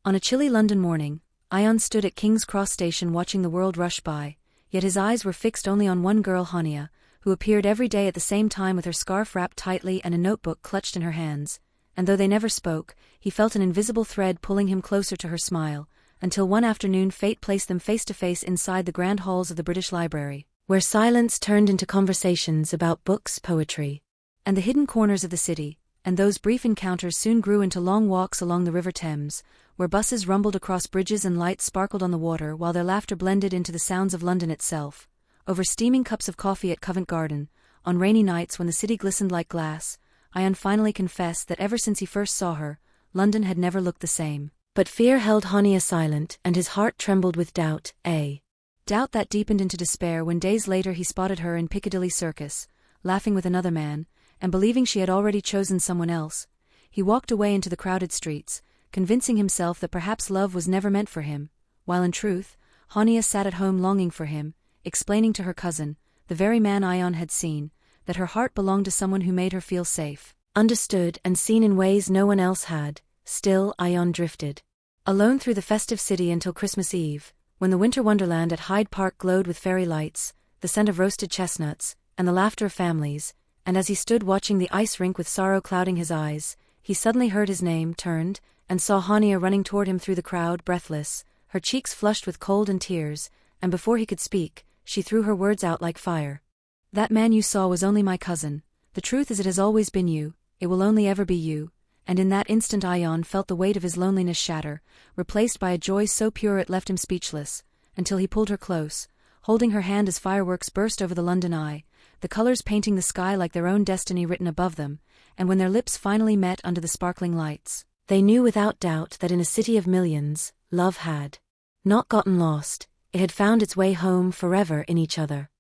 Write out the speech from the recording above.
On a chilly London morning, Ion stood at King's Cross Station watching the world rush by, yet his eyes were fixed only on one girl, Hania, who appeared every day at the same time with her scarf wrapped tightly and a notebook clutched in her hands, and though they never spoke, he felt an invisible thread pulling him closer to her smile, until one afternoon fate placed them face to face inside the grand halls of the British Library, where silence turned into conversations about books, poetry, and the hidden corners of the city, and those brief encounters soon grew into long walks along the River Thames, where buses rumbled across bridges and lights sparkled on the water while their laughter blended into the sounds of London itself. Over steaming cups of coffee at Covent Garden, on rainy nights when the city glistened like glass, Ion finally confessed that ever since he first saw her, London had never looked the same. But fear held Hania silent, and his heart trembled with doubt, a doubt that deepened into despair when days later he spotted her in Piccadilly Circus, laughing with another man, and believing she had already chosen someone else. He walked away into the crowded streets, convincing himself that perhaps love was never meant for him, while in truth, Hania sat at home longing for him, explaining to her cousin, the very man Ion had seen, that her heart belonged to someone who made her feel safe, understood and seen in ways no one else had. Still, Ion drifted alone through the festive city until Christmas Eve, when the winter wonderland at Hyde Park glowed with fairy lights, the scent of roasted chestnuts, and the laughter of families, and as he stood watching the ice rink with sorrow clouding his eyes, he suddenly heard his name, turned, and saw Hania running toward him through the crowd, breathless, her cheeks flushed with cold and tears, and before he could speak, she threw her words out like fire. "That man you saw was only my cousin. The truth is it has always been you, it will only ever be you." And in that instant Ion felt the weight of his loneliness shatter, replaced by a joy so pure it left him speechless, until he pulled her close, holding her hand as fireworks burst over the London Eye, the colors painting the sky like their own destiny written above them, and when their lips finally met under the sparkling lights, they knew without doubt that in a city of millions, love had not gotten lost, it had found its way home forever in each other.